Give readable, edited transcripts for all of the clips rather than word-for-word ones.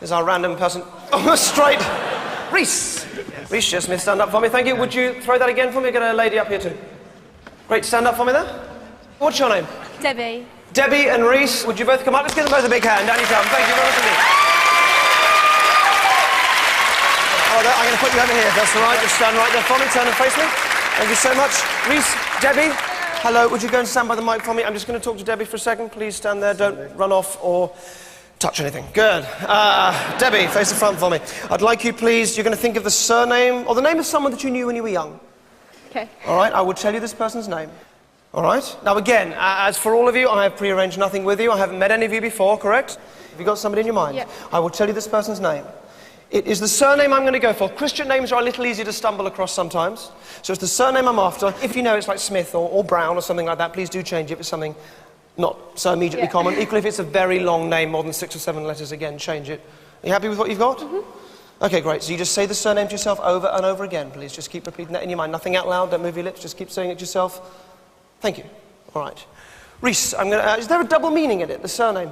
is our random person. Oh, straight. Reece. Yes. Reece Shearsmith, stand up for me, thank you. Would you throw that again for me? Get a lady up here too. Great, stand up for me there. What's your name? Debbie. Debbie and Reece, would you both come up? Let's give them both a big hand. Down you come. Thank you very much indeed. Oh, I'm going to put you over here, if that's all right. Just stand right there for me. Turn and face me. Thank you so much. Reece, Debbie, hello. Would you go and stand by the mic for me? I'm just going to talk to Debbie for a second. Please stand there. Don't run off or touch anything. Good. Debbie, face the front for me. I'd like you, please, you're going to think of the surname or the name of someone that you knew when you were young. Okay. All right, I will tell you this person's name. All right? Now, again, as for all of you, I have prearranged nothing with you. I haven't met any of you before, correct? Have you got somebody in your mind? Yeah. I will tell you this person's name. It is the surname I'm going to go for. Christian names are a little easy to stumble across sometimes. So it's the surname I'm after. If you know it's like Smith or Brown or something like that, please do change it for something not so immediately common. Equally, if it's a very long name, more than 6 or 7 letters, again, change it. Are you happy with what you've got? Mm-hmm. Okay, great. So you just say the surname to yourself over and over again, please. Just keep repeating that in your mind. Nothing out loud. Don't move your lips. Just keep saying it to yourself. Thank you. All right. Reece, I'm going to... is there a double meaning in it, the surname?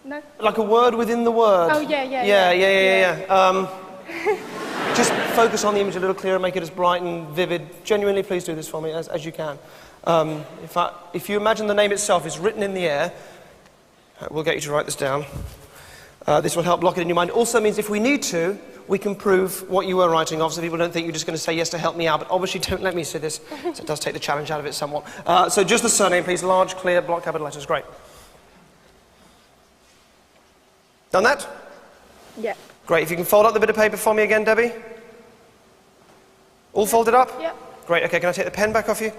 No. Like a word within the word? Oh, yeah. Just focus on the image a little clearer, make it as bright and vivid. Genuinely, please do this for me, as you can. If you imagine the name itself is written in the air, we'll get you to write this down. This will help block it in your mind. It also means if we need to, we can prove what you were writing off, so people don't think you're just going to say yes to help me out, but obviously don't let me say this, so it does take the challenge out of it somewhat. So just the surname, please. Large, clear, block capital letters. Great. Done that? Yeah. Great. If you can fold up the bit of paper for me again, Debbie. All folded up? Yeah. Great. Okay, can I take the pen back off you?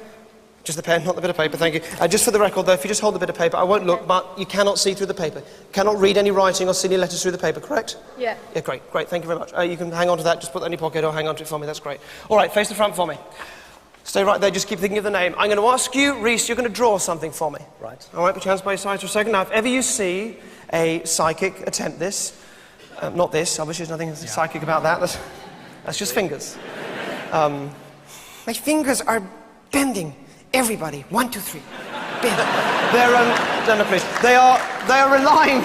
Just the pen, not the bit of paper, thank you. Just for the record, though, if you just hold the bit of paper, I won't look, but you cannot see through the paper. Cannot read any writing or see any letters through the paper, correct? Yeah. Yeah, great, thank you very much. You can hang on to that, just put that in your pocket or hang on to it for me, that's great. All right, face the front for me. Stay right there, just keep thinking of the name. I'm going to ask you, Reece, you're going to draw something for me. Right. All right, put your hands by your sides for a second. Now, if ever you see a psychic attempt this, not this, obviously there's nothing psychic about that, that's just fingers. My fingers are bending. Everybody, 1, 2, 3. No, please. They are relying,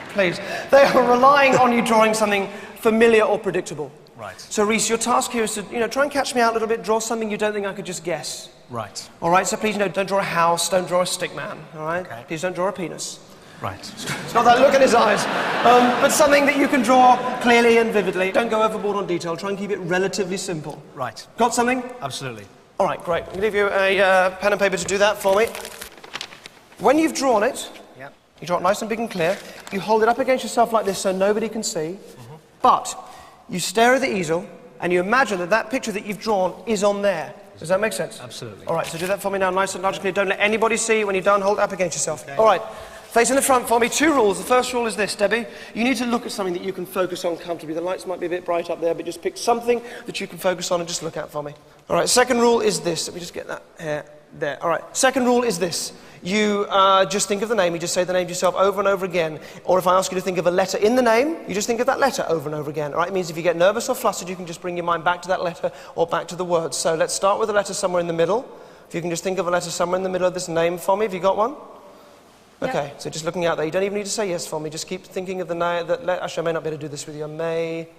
please. They are relying on you drawing something familiar or predictable. Right. So, Reece, your task here is to, try and catch me out a little bit. Draw something you don't think I could just guess. Right. All right. So please, don't draw a house. Don't draw a stick man. All right. Okay. Please don't draw a penis. Right. It's not that look in his eyes, but something that you can draw clearly and vividly. Don't go overboard on detail. Try and keep it relatively simple. Right. Got something? Absolutely. All right, great. I'm going to give you a pen and paper to do that for me. When you've drawn it, you draw it nice and big and clear. You hold it up against yourself like this so nobody can see. But you stare at the easel and you imagine that that picture that you've drawn is on there. Does that make sense? Absolutely. All right, so do that for me now, nice and large and clear. Don't let anybody see. When you're done, hold it up against yourself. Okay. All right. Facing the front for me, 2 rules. The first rule is this, Debbie. You need to look at something that you can focus on comfortably. The lights might be a bit bright up there, but just pick something that you can focus on and just look at for me. All right, second rule is this. Let me just get that hair there. All right, second rule is this. You just think of the name. You just say the name to yourself over and over again. Or if I ask you to think of a letter in the name, you just think of that letter over and over again. All right, it means if you get nervous or flustered, you can just bring your mind back to that letter or back to the words. So let's start with a letter somewhere in the middle. If you can just think of a letter somewhere in the middle of this name for me. Have you got one? Okay, so just looking out there, you don't even need to say yes for me, just keep thinking of the name. Actually, I may not be able to do this with you. I may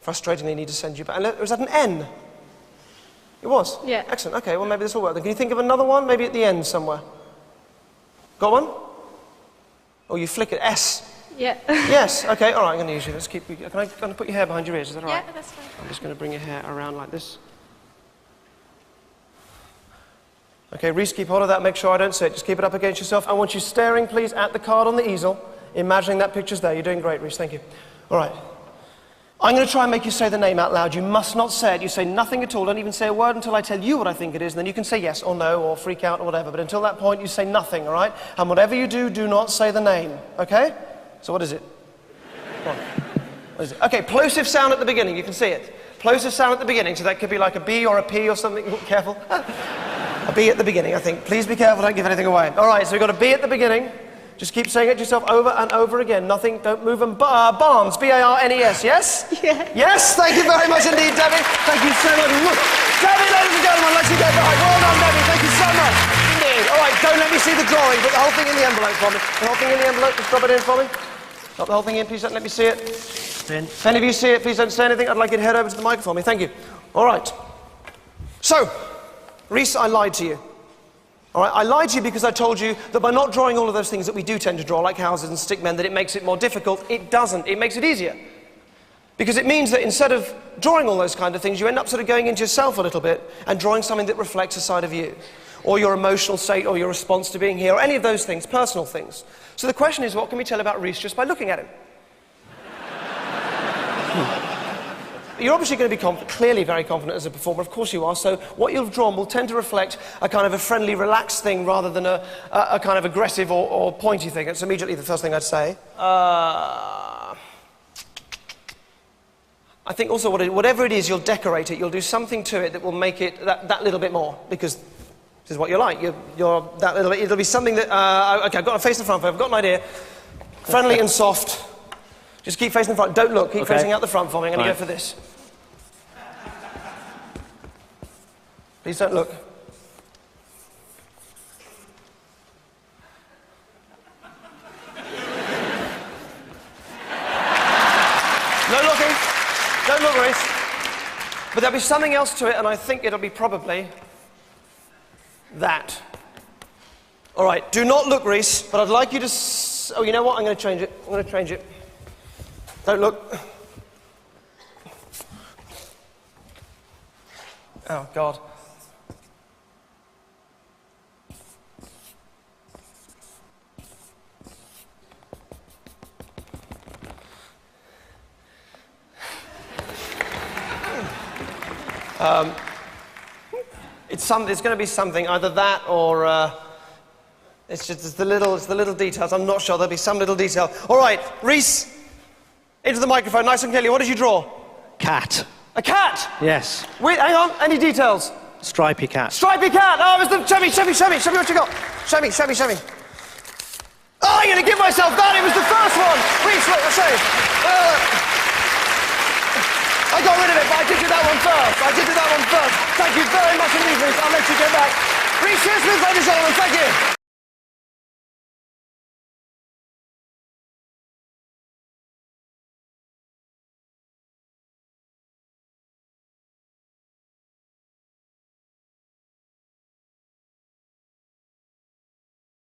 frustratingly need to send you back. Was that an N? It was? Yeah. Excellent, okay, well maybe this will work then. Can you think of another one, maybe at the end somewhere? Got one? Oh, you flick it, S? Yeah. Yes, okay, all right, I'm going to use you. Let's keep, can I put your hair behind your ears, is that all right? Yeah, that's fine. I'm just going to bring your hair around like this. Okay, Reece, keep hold of that, make sure I don't see it. Just keep it up against yourself. I want you staring, please, at the card on the easel, imagining that picture's there. You're doing great, Reece, thank you. All right. I'm going to try and make you say the name out loud. You must not say it. You say nothing at all. Don't even say a word until I tell you what I think it is, and then you can say yes or no or freak out or whatever. But until that point, you say nothing, all right? And whatever you do, do not say the name, okay? So what is it? What is it? Okay, plosive sound at the beginning. You can see it. Plosive sound at the beginning, so that could be like a B or a P or something. Ooh, careful. A B at the beginning, I think. Please be careful, don't give anything away. All right, so we've got a B at the beginning. Just keep saying it to yourself over and over again. Nothing, don't move them. Barnes, B-A-R-N-E-S, yes? Yeah. Yes, thank you very much indeed, Debbie. Thank you so much. Debbie, ladies and gentlemen, let's you go back. Well done, Debbie. Thank you so much. Indeed. All right, don't let me see the drawing. Put the whole thing in the envelope for me. The whole thing in the envelope. Just drop it in for me. Drop the whole thing in, please don't let me see it. If any of you see it, please don't say anything. I'd like you to head over to the mic for me. Thank you. All right. So, Reece, I lied to you. All right, I lied to you because I told you that by not drawing all of those things that we do tend to draw, like houses and stick men, that it makes it more difficult. It doesn't. It makes it easier. Because it means that instead of drawing all those kind of things, you end up sort of going into yourself a little bit and drawing something that reflects a side of you, or your emotional state, or your response to being here, or any of those things, personal things. So the question is, what can we tell about Reece just by looking at him? You're obviously going to be clearly very confident as a performer, of course you are, so what you've drawn will tend to reflect a kind of a friendly, relaxed thing rather than a kind of aggressive or pointy thing. It's immediately the first thing I'd say. I think also whatever it is, you'll decorate it, you'll do something to it that will make it that little bit more, because this is what you're like. You're that little bit, it'll be something that, okay, I've got to face the front, I've got an idea. Friendly and soft. Just keep facing the front. Don't look. Keep facing out the front for me. I'm going to go for this. Please don't look. No looking. Don't look, Reece. But there'll be something else to it, and I think it'll be probably that. All right. Do not look, Reece, but I'd like you to... Oh, you know what? I'm going to change it. I'm going to change it. Don't look. Oh, God. It's going to be something, either that or... it's the little details. I'm not sure. There'll be some little detail. All right, Reece. Into the microphone, nice and clearly. What did you draw? Cat. A cat? Yes. Wait, hang on. Any details? Stripy cat. Stripy cat! Oh, it was the... Show me. Show me what you got. Show me. Oh, I'm going to give myself that. It was the first one. Reece, look, I'll show you. I got rid of it, but I did do that one first. Thank you very much indeed, Reece. I'll let you get back. Reece Shearsmith, ladies and gentlemen, thank you.